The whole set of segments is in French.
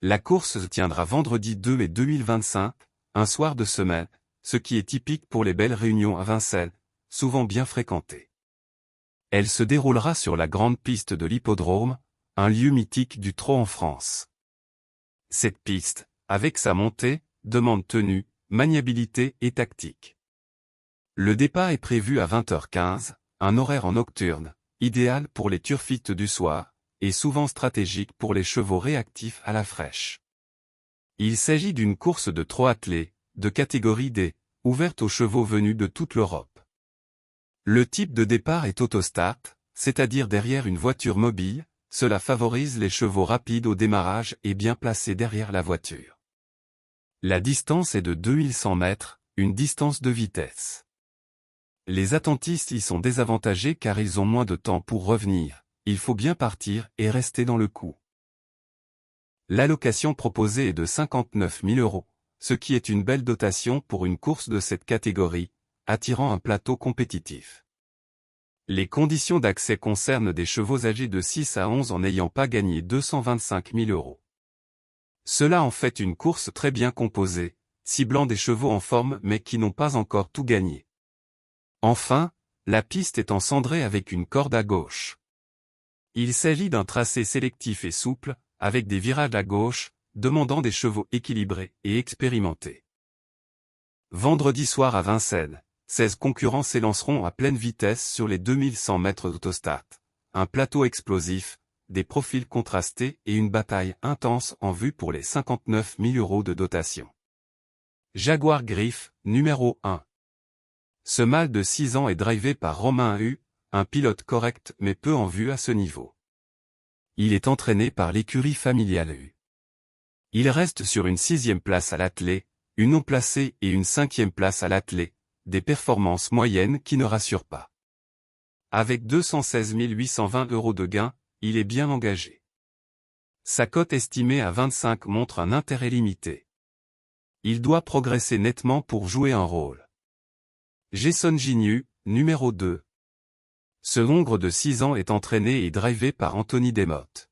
La course se tiendra vendredi 2 mai 2025, un soir de semaine, ce qui est typique pour les belles réunions à Vincennes, souvent bien fréquentées. Elle se déroulera sur la grande piste de l'hippodrome, un lieu mythique du trot en France. Cette piste, avec sa montée, demande tenue, maniabilité et tactique. Le départ est prévu à 20h15, un horaire en nocturne, idéal pour les turfites du soir, et souvent stratégique pour les chevaux réactifs à la fraîche. Il s'agit d'une course de trot attelé, de catégorie D, ouverte aux chevaux venus de toute l'Europe. Le type de départ est autostart, c'est-à-dire derrière une voiture mobile, cela favorise les chevaux rapides au démarrage et bien placés derrière la voiture. La distance est de 2100 mètres, une distance de vitesse. Les attentistes y sont désavantagés car ils ont moins de temps pour revenir, il faut bien partir et rester dans le coup. L'allocation proposée est de 59 000 €, ce qui est une belle dotation pour une course de cette catégorie, attirant un plateau compétitif. Les conditions d'accès concernent des chevaux âgés de 6 à 11 ans n'ayant pas gagné 225 000 €. Cela en fait une course très bien composée, ciblant des chevaux en forme mais qui n'ont pas encore tout gagné. Enfin, la piste est encendrée avec une corde à gauche. Il s'agit d'un tracé sélectif et souple, avec des virages à gauche, demandant des chevaux équilibrés et expérimentés. Vendredi soir à Vincennes, 16 concurrents s'élanceront à pleine vitesse sur les 2100 mètres d'autostart. Un plateau explosif, des profils contrastés et une bataille intense en vue pour les 59 000 € de dotation. Jaguar Griffe, numéro 1. Ce mâle de 6 ans est drivé par Romain Hu, un pilote correct mais peu en vue à ce niveau. Il est entraîné par l'écurie familiale Hu. Il reste sur une 6e place à l'attelé, une non placée et une 5e place à l'attelé, des performances moyennes qui ne rassurent pas. Avec 216 820 € de gain, il est bien engagé. Sa cote estimée à 25 montre un intérêt limité. Il doit progresser nettement pour jouer un rôle. Jason Gignu, numéro 2. Ce hongre de 6 ans est entraîné et drivé par Anthony Desmottes.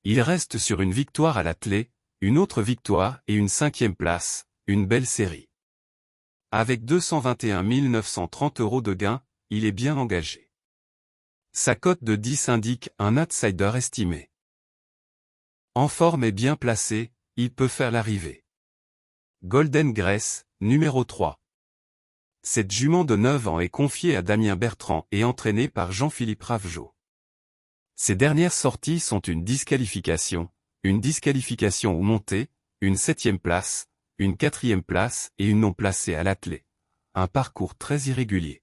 Il reste sur une victoire à l'attelé, une autre victoire et une 5e place, une belle série. Avec 221 930 € de gain, il est bien engagé. Sa cote de 10 indique un outsider estimé. En forme et bien placé, il peut faire l'arrivée. Golden Grace, numéro 3. Cette jument de 9 ans est confiée à Damien Bertrand et entraînée par Jean-Philippe Ravgeot. Ses dernières sorties sont une disqualification aux montées, une 7e place, une 4e place et une non placée à l'attelé. Un parcours très irrégulier.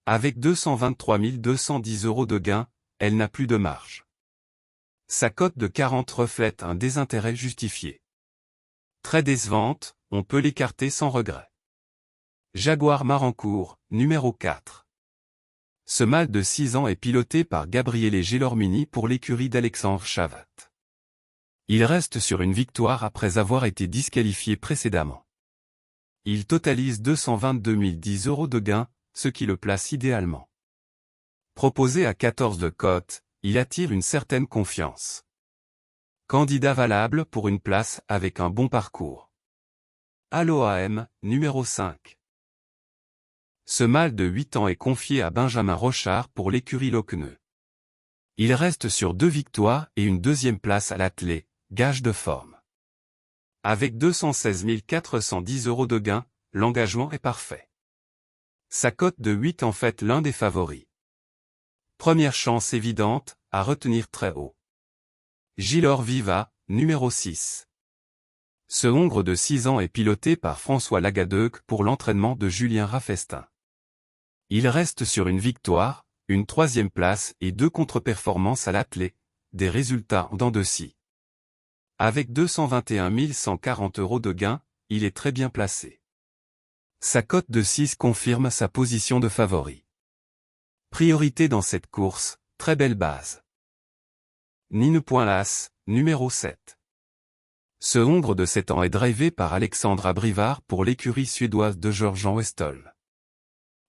Avec 223 210 € de gain, elle n'a plus de marge. Sa cote de 40 reflète un désintérêt justifié. Très décevante, on peut l'écarter sans regret. Jaguar Marancourt, numéro 4. Ce mâle de 6 ans est piloté par Gabriele Gelormini pour l'écurie d'Alexandre Chavat. Il reste sur une victoire après avoir été disqualifié précédemment. Il totalise 222 010 € de gain, ce qui le place idéalement. Proposé à 14 de cote, il attire une certaine confiance. Candidat valable pour une place avec un bon parcours. Aloam, numéro 5. Ce mâle de 8 ans est confié à Benjamin Rochard pour l'écurie Locneux. Il reste sur 2 victoires et une 2e place à l'attelé, gage de forme. Avec 216 410 € de gain, l'engagement est parfait. Sa cote de 8 en fait l'un des favoris. Première chance évidente, à retenir très haut. Gilor Viva, numéro 6. Ce hongre de 6 ans est piloté par François Lagadeuc pour l'entraînement de Julien Raffestin. Il reste sur une victoire, une 3e place et 2 contre-performances à l'attelé, des résultats en dents de scie. Avec 221 140 € de gain, il est très bien placé. Sa cote de 6 confirme sa position de favori. Priorité dans cette course, très belle base. Nine.Las, numéro 7. Ce hongre de 7 ans est drivé par Alexandre Abrivard pour l'écurie suédoise de Georges Westol.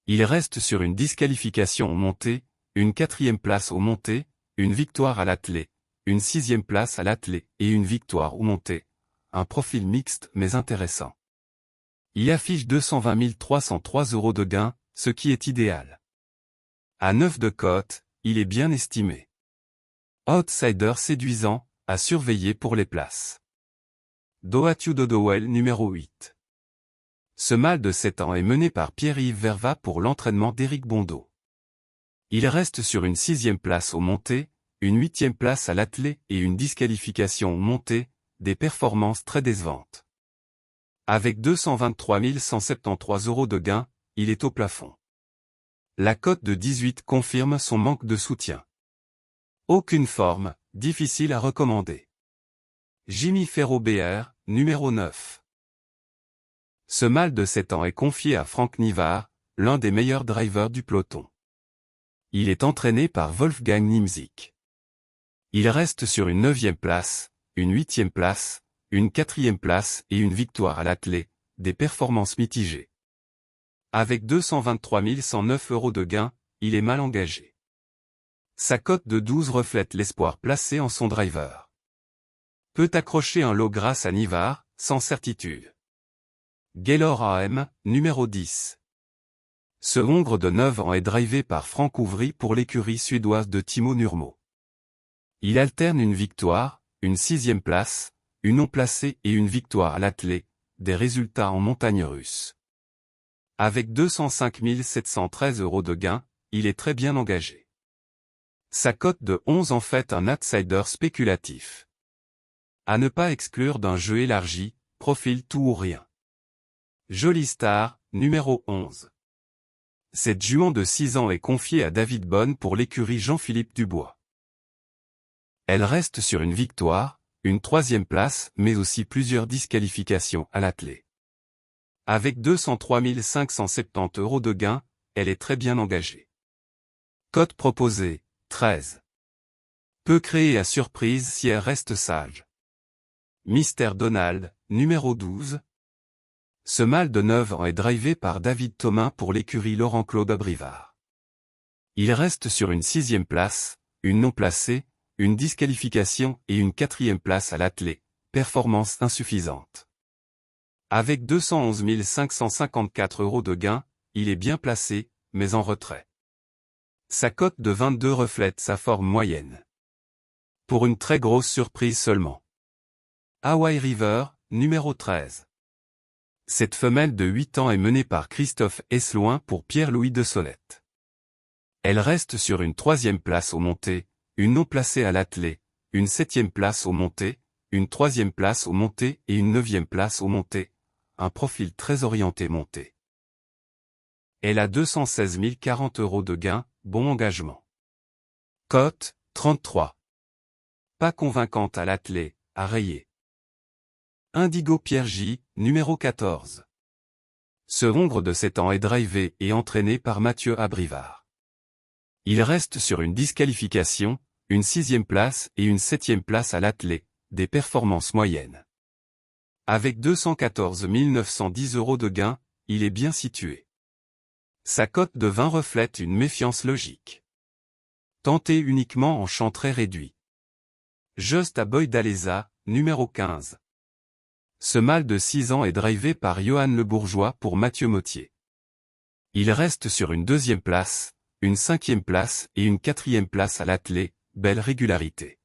Il reste sur une disqualification aux montées, une 4e place aux montées, une victoire à l'attelé, une 6e place à l'attelé et une victoire au monté. Un profil mixte mais intéressant. Il affiche 220 303 € de gain, ce qui est idéal. À 9 de cote, il est bien estimé. Outsider séduisant, à surveiller pour les places. Doathu Dodowell numéro 8. Ce mâle de 7 ans est mené par Pierre-Yves Verva pour l'entraînement d'Éric Bondeau. Il reste sur une 6e place au monté, une 8e place à l'attelé et une disqualification au monté, des performances très décevantes. Avec 223 173 € de gain, il est au plafond. La cote de 18 confirme son manque de soutien. Aucune forme, difficile à recommander. Jimmy Ferro BR, numéro 9. Ce mâle de 7 ans est confié à Franck Nivard, l'un des meilleurs drivers du peloton. Il est entraîné par Wolfgang Nimzik. Il reste sur une 9e place, une 8e place, une 4e place et une victoire à l'attelé, des performances mitigées. Avec 223 109 € de gain, il est mal engagé. Sa cote de 12 reflète l'espoir placé en son driver. Peut accrocher un lot grâce à Nivard, sans certitude. Gaylor AM, numéro 10. Ce hongre de 9 ans est drivé par Franck Ouvry pour l'écurie suédoise de Timo Nurmo. Il alterne une victoire, une 6e place, une non placée et une victoire à l'attelé, des résultats en montagne russe. Avec 205 713 € de gain, il est très bien engagé. Sa cote de 11 en fait un outsider spéculatif. À ne pas exclure d'un jeu élargi, profil tout ou rien. Jolie Star, numéro 11. Cette jument de 6 ans est confiée à David Bonne pour l'écurie Jean-Philippe Dubois. Elle reste sur une victoire, une 3e place mais aussi plusieurs disqualifications à l'attelé. Avec 203 570 € de gain, elle est très bien engagée. Cote proposée, 13. Peut créer à surprise si elle reste sage. Mr Donald, numéro 12. Ce mâle de 9 ans est drivé par David Thomas pour l'écurie Laurent-Claude Abrivard. Il reste sur une 6e place, une non placée, une disqualification et une 4e place à l'attelé, performance insuffisante. Avec 211 554 € de gain, il est bien placé, mais en retrait. Sa cote de 22 reflète sa forme moyenne. Pour une très grosse surprise seulement. Hawaii River, numéro 13. Cette femelle de 8 ans est menée par Christophe Esloin pour Pierre-Louis de Solette. Elle reste sur une 3e place au monté, une non placée à l'attelé, une 7e place au monté, une 3e place au monté et une 9e place au monté, un profil très orienté monté. Elle a 216 040 € de gain, bon engagement. Cote, 33. Pas convaincante à l'attelé, à rayer. Indigo Pierre J, numéro 14. Ce hongre de 7 ans est drivé et entraîné par Mathieu Abrivard. Il reste sur une disqualification, une 6e place et une 7e place à l'attelé, des performances moyennes. Avec 214 910 € de gain, il est bien situé. Sa cote de 20 reflète une méfiance logique. Tenté uniquement en champ très réduit. Just à Boy d'Aleza, numéro 15. Ce mâle de 6 ans est drivé par Johan Le Bourgeois pour Mathieu Mottier. Il reste sur une 2e place, une 5e place et une 4e place à l'attelé, belle régularité.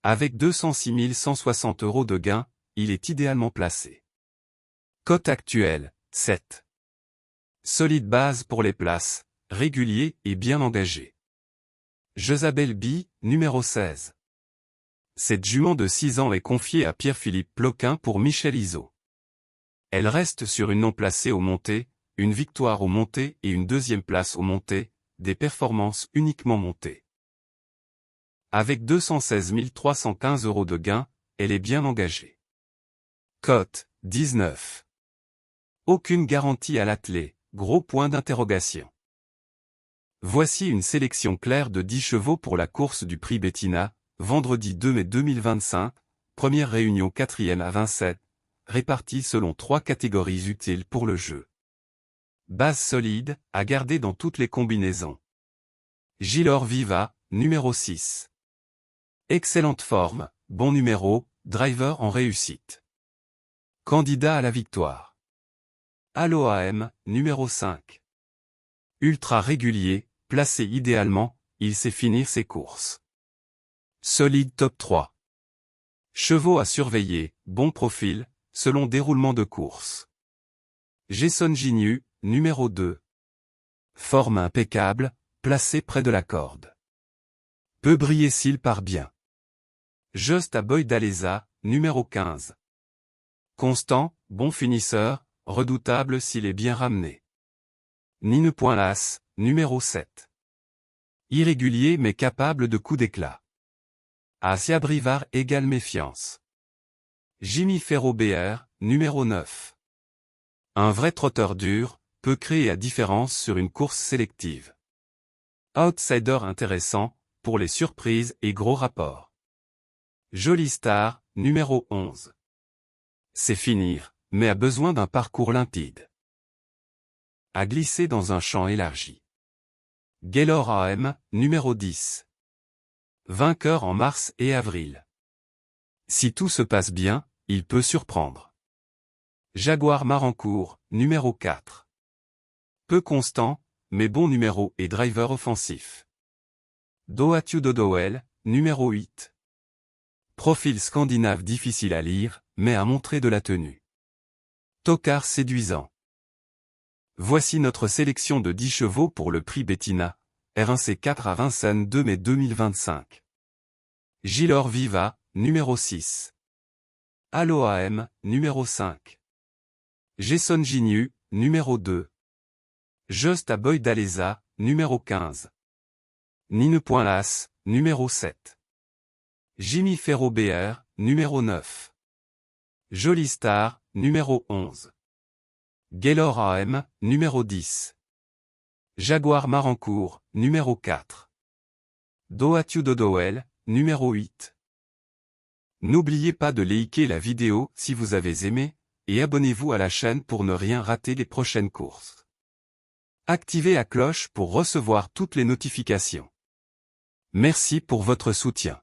Avec 206 160 € de gain, il est idéalement placé. Cote actuelle, 7. Solide base pour les places, régulier et bien engagé. Jezabel B, numéro 16. Cette jument de 6 ans est confiée à Pierre-Philippe Ploquin pour Michel Izzo. Elle reste sur une non placée au monté, une victoire au monté et une 2e place au monté, des performances uniquement montées. Avec 216 315 € de gain, elle est bien engagée. Cote, 19. Aucune garantie à l'attelé, gros point d'interrogation. Voici une sélection claire de 10 chevaux pour la course du prix Bettina, vendredi 2 mai 2025, première réunion 4e à 27, répartie selon 3 catégories utiles pour le jeu. Base solide, à garder dans toutes les combinaisons. Gilor Viva, numéro 6. Excellente forme, bon numéro, driver en réussite. Candidat à la victoire. Aloha-M, numéro 5. Ultra régulier, placé idéalement, il sait finir ses courses. Solide top 3. Chevaux à surveiller, bon profil, selon déroulement de course. Jason Ginyu, numéro 2. Forme impeccable, placé près de la corde. Peut briller s'il part bien. Just à Boy d'Aleza, numéro 15. Constant, bon finisseur, redoutable s'il est bien ramené. Nine Pointlas, numéro 7. Irrégulier mais capable de coups d'éclat. Asia Brivard égale méfiance. Jimmy Ferro BR, numéro 9. Un vrai trotteur dur, peut créer la différence sur une course sélective. Outsider intéressant, pour les surprises et gros rapports. Jolie Star, numéro 11. C'est finir, mais a besoin d'un parcours limpide. À glisser dans un champ élargi. Gaylor AM, numéro 10. Vainqueur en mars et avril. Si tout se passe bien, il peut surprendre. Jaguar Marancourt, numéro 4. Peu constant, mais bon numéro et driver offensif. Doatu Dodowell, numéro 8. Profil scandinave difficile à lire, mais à montrer de la tenue. Tocard séduisant. Voici notre sélection de 10 chevaux pour le prix Bettina, R1C4 à Vincennes 2 mai 2025. Gilor Viva, numéro 6. Aloha-M, numéro 5. Jason Ginyu, numéro 2. Just à Boy d'Aleza, numéro 15. Nine Pointlas, numéro 7. Jimmy Ferro BR, numéro 9. Jolie Star, numéro 11. Gaylor AM, numéro 10. Jaguar Marancourt, numéro 4. Doatu Dodowell, numéro 8. N'oubliez pas de liker la vidéo si vous avez aimé, et abonnez-vous à la chaîne pour ne rien rater des prochaines courses. Activez la cloche pour recevoir toutes les notifications. Merci pour votre soutien.